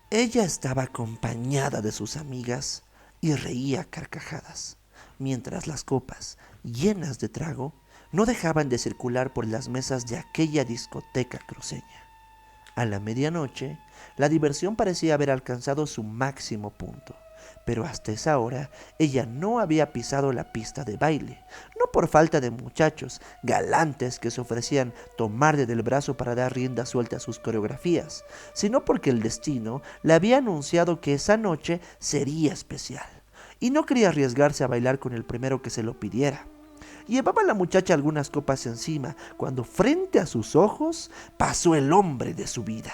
Ella estaba acompañada de sus amigas y reía a carcajadas, mientras las copas, llenas de trago, no dejaban de circular por las mesas de aquella discoteca cruceña. A la medianoche, la diversión parecía haber alcanzado su máximo punto, pero hasta esa hora ella no había pisado la pista de baile, no por falta de muchachos galantes que se ofrecían tomarle del brazo para dar rienda suelta a sus coreografías, sino porque el destino le había anunciado que esa noche sería especial, y no quería arriesgarse a bailar con el primero que se lo pidiera. Llevaba la muchacha algunas copas encima, cuando frente a sus ojos pasó el hombre de su vida,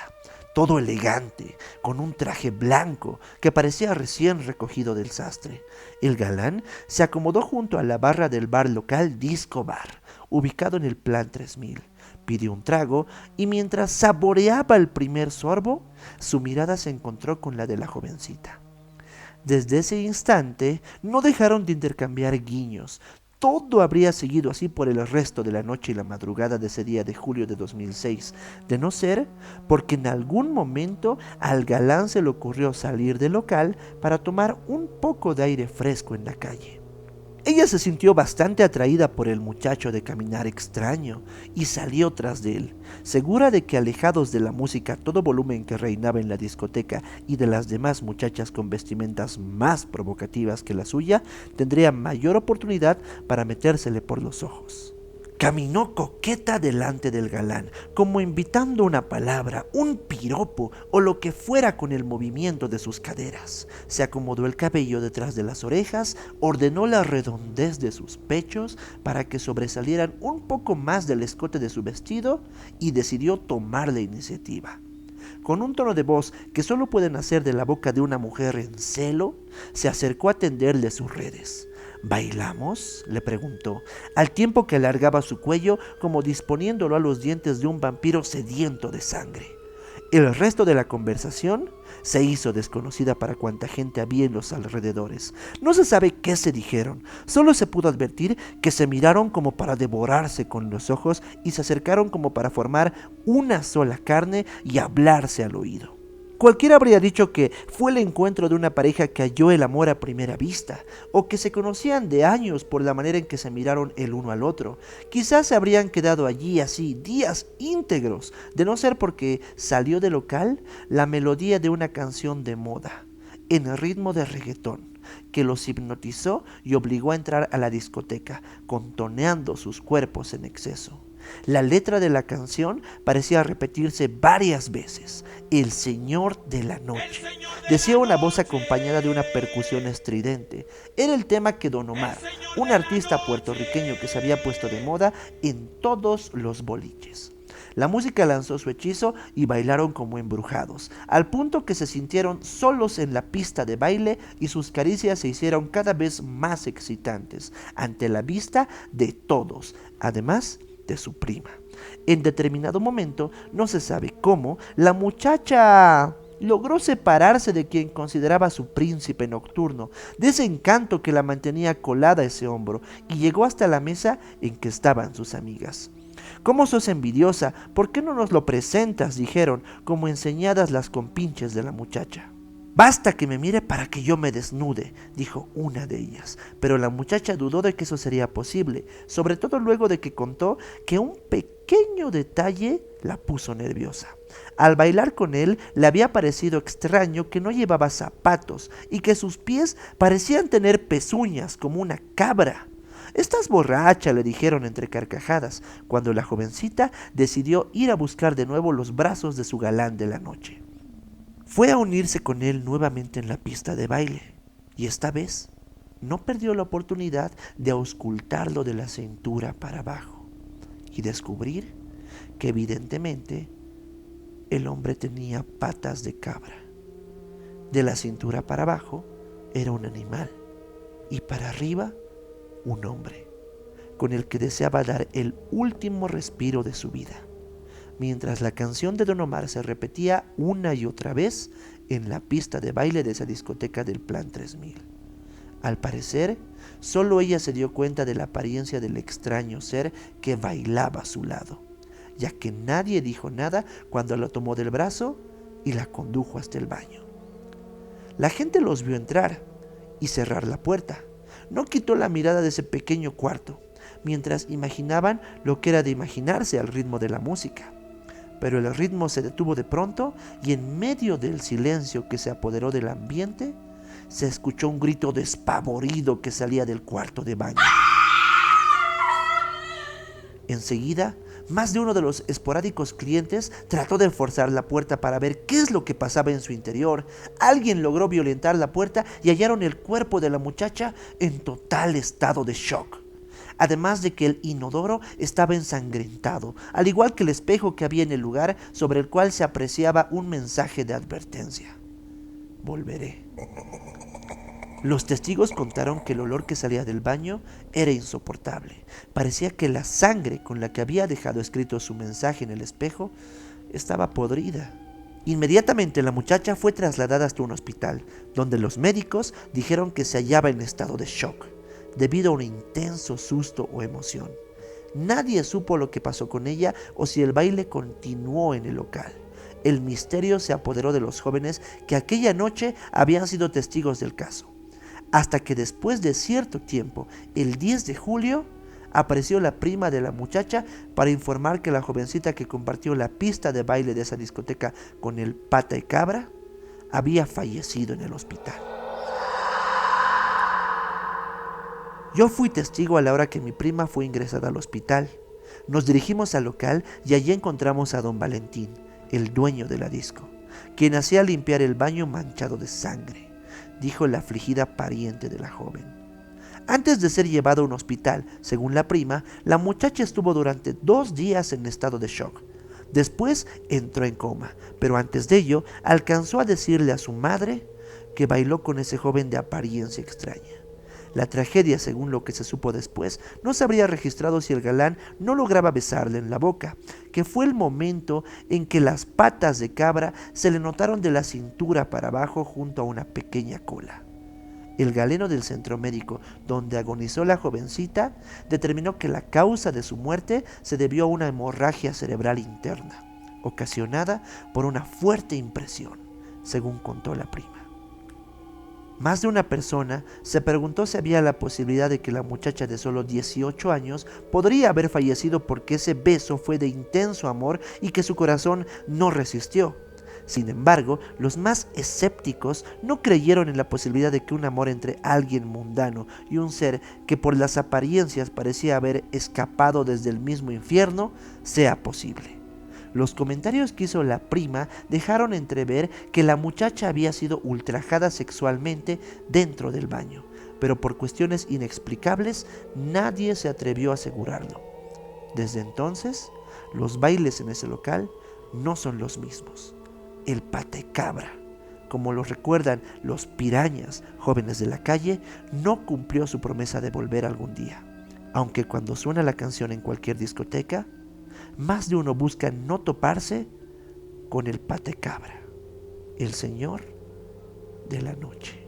todo elegante, con un traje blanco que parecía recién recogido del sastre. El galán se acomodó junto a la barra del bar local Disco Bar, ubicado en el Plan 3000. Pidió un trago y mientras saboreaba el primer sorbo, su mirada se encontró con la de la jovencita. Desde ese instante no dejaron de intercambiar guiños. Todo habría seguido así por el resto de la noche y la madrugada de ese día de julio de 2006, de no ser porque en algún momento al galán se le ocurrió salir del local para tomar un poco de aire fresco en la calle. Ella se sintió bastante atraída por el muchacho de caminar extraño y salió tras de él, segura de que alejados de la música a todo volumen que reinaba en la discoteca y de las demás muchachas con vestimentas más provocativas que la suya, tendría mayor oportunidad para metérsele por los ojos. Caminó coqueta delante del galán, como invitando una palabra, un piropo o lo que fuera con el movimiento de sus caderas. Se acomodó el cabello detrás de las orejas, ordenó la redondez de sus pechos para que sobresalieran un poco más del escote de su vestido y decidió tomar la iniciativa. Con un tono de voz que solo puede nacer de la boca de una mujer en celo, se acercó a tenderle sus redes. ¿Bailamos?, le preguntó, al tiempo que alargaba su cuello como disponiéndolo a los dientes de un vampiro sediento de sangre. El resto de la conversación se hizo desconocida para cuanta gente había en los alrededores. No se sabe qué se dijeron, solo se pudo advertir que se miraron como para devorarse con los ojos y se acercaron como para formar una sola carne y hablarse al oído. Cualquiera habría dicho que fue el encuentro de una pareja que halló el amor a primera vista, o que se conocían de años por la manera en que se miraron el uno al otro. Quizás se habrían quedado allí así días íntegros, de no ser porque salió del local la melodía de una canción de moda, en el ritmo de reggaetón, que los hipnotizó y obligó a entrar a la discoteca, contoneando sus cuerpos en exceso. La letra de la canción parecía repetirse varias veces. El Señor de la Noche, decía una voz acompañada de una percusión estridente. Era el tema que Don Omar, un artista puertorriqueño que se había puesto de moda en todos los boliches. La música lanzó su hechizo y bailaron como embrujados, al punto que se sintieron solos en la pista de baile y sus caricias se hicieron cada vez más excitantes ante la vista de todos, además de su prima. En determinado momento, no se sabe cómo, la muchacha logró separarse de quien consideraba su príncipe nocturno, de ese encanto que la mantenía colada a ese hombro, y llegó hasta la mesa en que estaban sus amigas. ¿Cómo sos envidiosa? ¿Por qué no nos lo presentas?, dijeron, como enseñadas las compinches de la muchacha. Basta que me mire para que yo me desnude, dijo una de ellas, pero la muchacha dudó de que eso sería posible, sobre todo luego de que contó que un pequeño detalle la puso nerviosa. Al bailar con él le había parecido extraño que no llevaba zapatos y que sus pies parecían tener pezuñas como una cabra. «Estás borracha», le dijeron entre carcajadas, cuando la jovencita decidió ir a buscar de nuevo los brazos de su galán de la noche. Fue a unirse con él nuevamente en la pista de baile, y esta vez no perdió la oportunidad de auscultarlo de la cintura para abajo y descubrir que evidentemente el hombre tenía patas de cabra. De la cintura para abajo era un animal y para arriba un hombre, con el que deseaba dar el último respiro de su vida, mientras la canción de Don Omar se repetía una y otra vez en la pista de baile de esa discoteca del Plan 3000. Al parecer, solo ella se dio cuenta de la apariencia del extraño ser que bailaba a su lado, ya que nadie dijo nada cuando la tomó del brazo y la condujo hasta el baño. La gente los vio entrar y cerrar la puerta. No quitó la mirada de ese pequeño cuarto, mientras imaginaban lo que era de imaginarse al ritmo de la música. Pero el ritmo se detuvo de pronto y en medio del silencio que se apoderó del ambiente, se escuchó un grito despavorido que salía del cuarto de baño. Enseguida, más de uno de los esporádicos clientes trató de forzar la puerta para ver qué es lo que pasaba en su interior. Alguien logró violentar la puerta y hallaron el cuerpo de la muchacha en total estado de shock. Además de que el inodoro estaba ensangrentado, al igual que el espejo que había en el lugar sobre el cual se apreciaba un mensaje de advertencia. Volveré. Los testigos contaron que el olor que salía del baño era insoportable. Parecía que la sangre con la que había dejado escrito su mensaje en el espejo estaba podrida. Inmediatamente la muchacha fue trasladada hasta un hospital, donde los médicos dijeron que se hallaba en estado de shock, debido a un intenso susto o emoción. Nadie supo lo que pasó con ella o si el baile continuó en el local. El misterio se apoderó de los jóvenes que aquella noche habían sido testigos del caso. Hasta que después de cierto tiempo, el 10 de julio, apareció la prima de la muchacha para informar que la jovencita que compartió la pista de baile de esa discoteca con el pata y cabra había fallecido en el hospital. Yo fui testigo a la hora que mi prima fue ingresada al hospital. Nos dirigimos al local y allí encontramos a don Valentín, el dueño de la disco, quien hacía limpiar el baño manchado de sangre, dijo la afligida pariente de la joven. Antes de ser llevado a un hospital, según la prima, la muchacha estuvo durante 2 días en estado de shock. Después entró en coma, pero antes de ello alcanzó a decirle a su madre que bailó con ese joven de apariencia extraña. La tragedia, según lo que se supo después, no se habría registrado si el galán no lograba besarle en la boca, que fue el momento en que las patas de cabra se le notaron de la cintura para abajo junto a una pequeña cola. El galeno del centro médico donde agonizó la jovencita determinó que la causa de su muerte se debió a una hemorragia cerebral interna, ocasionada por una fuerte impresión, según contó la prima. Más de una persona se preguntó si había la posibilidad de que la muchacha de solo 18 años podría haber fallecido porque ese beso fue de intenso amor y que su corazón no resistió. Sin embargo, los más escépticos no creyeron en la posibilidad de que un amor entre alguien mundano y un ser que por las apariencias parecía haber escapado desde el mismo infierno sea posible. Los comentarios que hizo la prima dejaron entrever que la muchacha había sido ultrajada sexualmente dentro del baño, pero por cuestiones inexplicables nadie se atrevió a asegurarlo. Desde entonces, los bailes en ese local no son los mismos. El patecabra, como lo recuerdan los pirañas jóvenes de la calle, no cumplió su promesa de volver algún día. Aunque cuando suena la canción en cualquier discoteca, más de uno busca no toparse con el patecabra, el señor de la noche.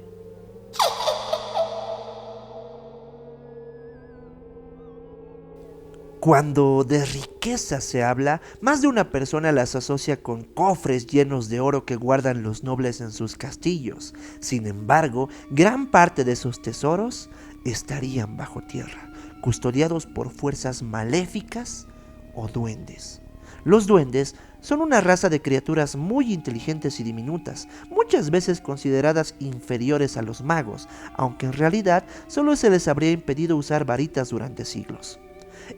Cuando de riqueza se habla, más de una persona las asocia con cofres llenos de oro que guardan los nobles en sus castillos. Sin embargo, gran parte de esos tesoros estarían bajo tierra, custodiados por fuerzas maléficas o duendes. Los duendes son una raza de criaturas muy inteligentes y diminutas, muchas veces consideradas inferiores a los magos, aunque en realidad solo se les habría impedido usar varitas durante siglos.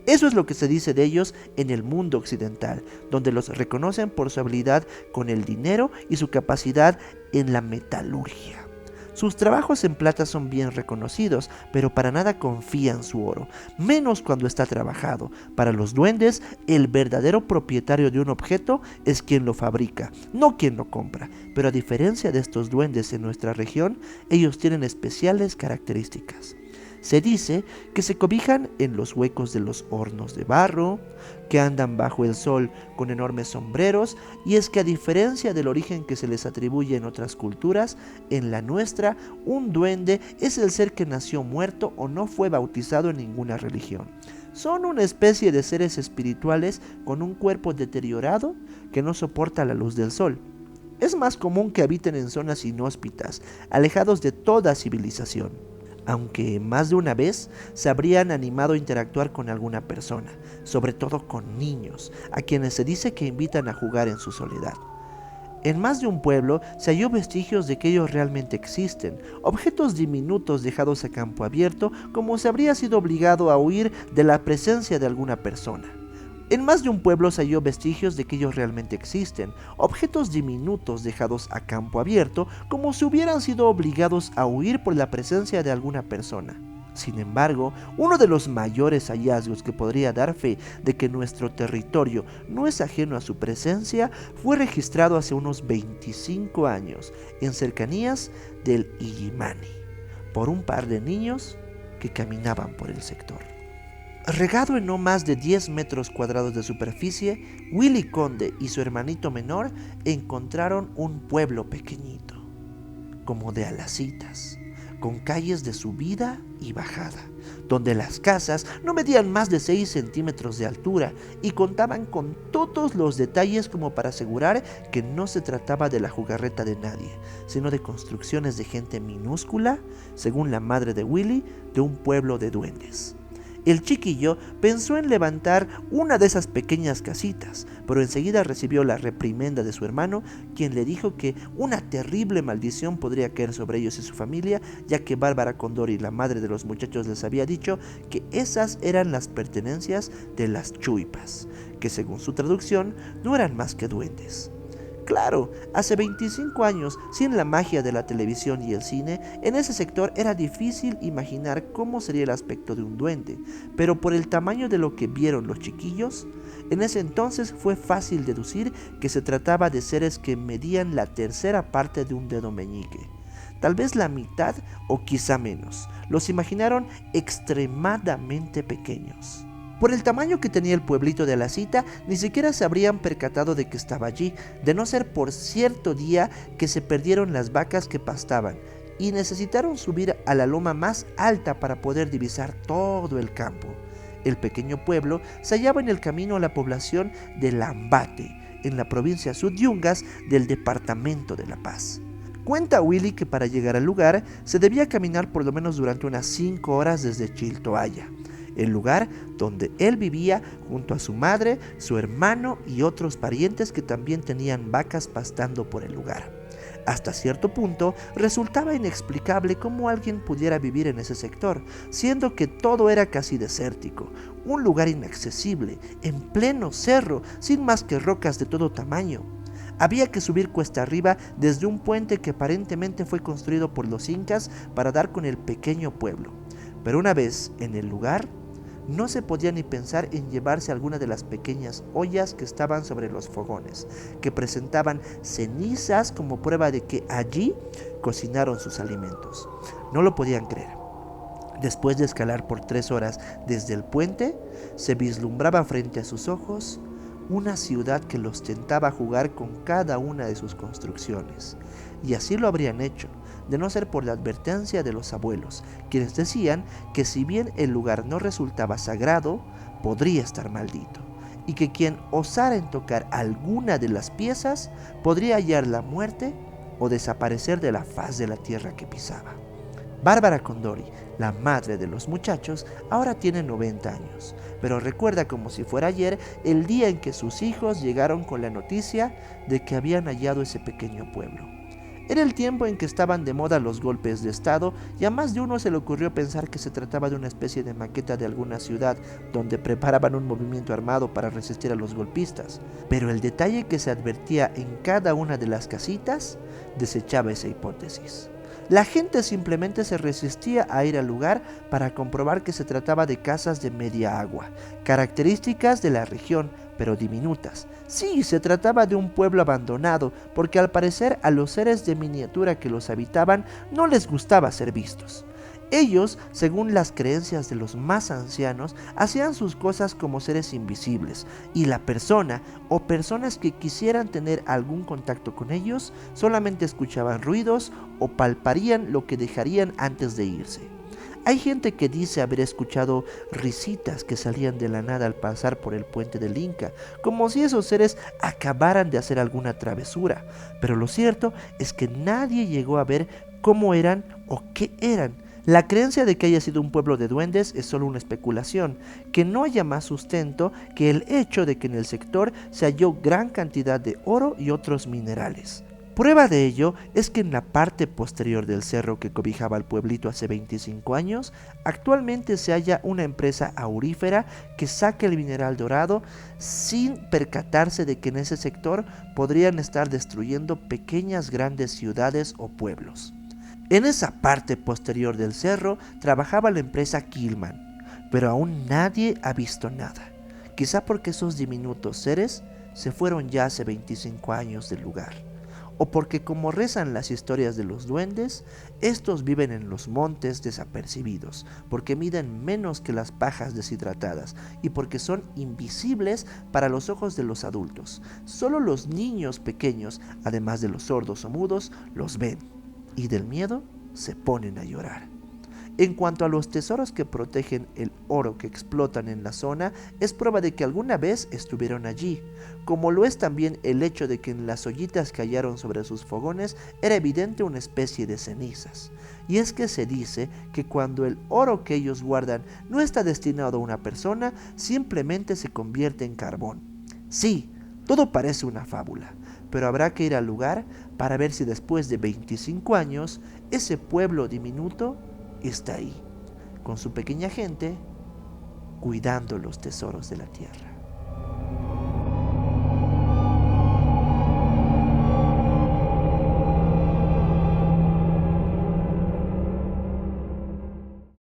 Eso es lo que se dice de ellos en el mundo occidental, donde los reconocen por su habilidad con el dinero y su capacidad en la metalurgia. Sus trabajos en plata son bien reconocidos, pero para nada confían su oro, menos cuando está trabajado. Para los duendes, el verdadero propietario de un objeto es quien lo fabrica, no quien lo compra. Pero a diferencia de estos duendes en nuestra región, ellos tienen especiales características. Se dice que se cobijan en los huecos de los hornos de barro, que andan bajo el sol con enormes sombreros, y es que a diferencia del origen que se les atribuye en otras culturas, en la nuestra, un duende es el ser que nació muerto o no fue bautizado en ninguna religión. Son una especie de seres espirituales con un cuerpo deteriorado que no soporta la luz del sol. Es más común que habiten en zonas inhóspitas, alejados de toda civilización, aunque más de una vez se habrían animado a interactuar con alguna persona, sobre todo con niños, a quienes se dice que invitan a jugar en su soledad. En más de un pueblo se halló vestigios de que ellos realmente existen, objetos diminutos dejados a campo abierto como si habría sido obligado a huir de la presencia de alguna persona. En más de un pueblo se halló vestigios de que ellos realmente existen, objetos diminutos dejados a campo abierto como si hubieran sido obligados a huir por la presencia de alguna persona. Sin embargo, uno de los mayores hallazgos que podría dar fe de que nuestro territorio no es ajeno a su presencia fue registrado hace unos 25 años en cercanías del Illimani por un par de niños que caminaban por el sector. Regado en no más de 10 metros cuadrados de superficie, Willy Conde y su hermanito menor encontraron un pueblo pequeñito, como de alacitas, con calles de subida y bajada, donde las casas no medían más de 6 centímetros de altura y contaban con todos los detalles como para asegurar que no se trataba de la jugarreta de nadie, sino de construcciones de gente minúscula, según la madre de Willy, de un pueblo de duendes. El chiquillo pensó en levantar una de esas pequeñas casitas, pero enseguida recibió la reprimenda de su hermano, quien le dijo que una terrible maldición podría caer sobre ellos y su familia, ya que Bárbara Condori, la madre de los muchachos, les había dicho que esas eran las pertenencias de las chuipas, que según su traducción no eran más que duendes. Claro, hace 25 años, sin la magia de la televisión y el cine, en ese sector era difícil imaginar cómo sería el aspecto de un duende, pero por el tamaño de lo que vieron los chiquillos, en ese entonces fue fácil deducir que se trataba de seres que medían la tercera parte de un dedo meñique, tal vez la mitad o quizá menos. Los imaginaron extremadamente pequeños. Por el tamaño que tenía el pueblito de Alacita, ni siquiera se habrían percatado de que estaba allí, de no ser por cierto día que se perdieron las vacas que pastaban y necesitaron subir a la loma más alta para poder divisar todo el campo. El pequeño pueblo se hallaba en el camino a la población de Lambate, en la provincia Sudyungas del departamento de La Paz. Cuenta Willy que para llegar al lugar se debía caminar por lo menos durante unas 5 horas desde Chiltoaya, el lugar donde él vivía junto a su madre, su hermano y otros parientes que también tenían vacas pastando por el lugar. Hasta cierto punto resultaba inexplicable cómo alguien pudiera vivir en ese sector, siendo que todo era casi desértico, un lugar inaccesible, en pleno cerro, sin más que rocas de todo tamaño. Había que subir cuesta arriba desde un puente que aparentemente fue construido por los incas para dar con el pequeño pueblo. Pero una vez en el lugar, no se podía ni pensar en llevarse alguna de las pequeñas ollas que estaban sobre los fogones, que presentaban cenizas como prueba de que allí cocinaron sus alimentos. No lo podían creer. Después de escalar por 3 horas desde el puente, se vislumbraba frente a sus ojos una ciudad que los tentaba a jugar con cada una de sus construcciones. Y así lo habrían hecho, de no ser por la advertencia de los abuelos, quienes decían que si bien el lugar no resultaba sagrado, podría estar maldito, y que quien osara en tocar alguna de las piezas podría hallar la muerte o desaparecer de la faz de la tierra que pisaba. Bárbara Condori, la madre de los muchachos, ahora tiene 90 años, pero recuerda como si fuera ayer el día en que sus hijos llegaron con la noticia de que habían hallado ese pequeño pueblo. Era el tiempo en que estaban de moda los golpes de estado y a más de uno se le ocurrió pensar que se trataba de una especie de maqueta de alguna ciudad donde preparaban un movimiento armado para resistir a los golpistas. Pero el detalle que se advertía en cada una de las casitas desechaba esa hipótesis. La gente simplemente se resistía a ir al lugar para comprobar que se trataba de casas de media agua, características de la región, pero diminutas. Sí, se trataba de un pueblo abandonado, porque al parecer a los seres de miniatura que los habitaban no les gustaba ser vistos. Ellos, según las creencias de los más ancianos, hacían sus cosas como seres invisibles, y la persona o personas que quisieran tener algún contacto con ellos solamente escuchaban ruidos o palparían lo que dejarían antes de irse. Hay gente que dice haber escuchado risitas que salían de la nada al pasar por el puente del Inca, como si esos seres acabaran de hacer alguna travesura, pero lo cierto es que nadie llegó a ver cómo eran o qué eran. La creencia de que haya sido un pueblo de duendes es solo una especulación, que no haya más sustento que el hecho de que en el sector se halló gran cantidad de oro y otros minerales. Prueba de ello es que en la parte posterior del cerro que cobijaba al pueblito hace 25 años, actualmente se halla una empresa aurífera que saca el mineral dorado sin percatarse de que en ese sector podrían estar destruyendo pequeñas grandes ciudades o pueblos. En esa parte posterior del cerro trabajaba la empresa Killman, pero aún nadie ha visto nada, quizá porque esos diminutos seres se fueron ya hace 25 años del lugar, o porque como rezan las historias de los duendes, estos viven en los montes desapercibidos, porque miden menos que las pajas deshidratadas y porque son invisibles para los ojos de los adultos. Solo los niños pequeños, además de los sordos o mudos, los ven y del miedo se ponen a llorar. En cuanto a los tesoros que protegen el oro que explotan en la zona, es prueba de que alguna vez estuvieron allí, como lo es también el hecho de que en las ollitas que hallaron sobre sus fogones era evidente una especie de cenizas. Y es que se dice que cuando el oro que ellos guardan no está destinado a una persona, simplemente se convierte en carbón. Sí, todo parece una fábula, pero habrá que ir al lugar para ver si después de 25 años ese pueblo diminuto está ahí, con su pequeña gente, cuidando los tesoros de la tierra.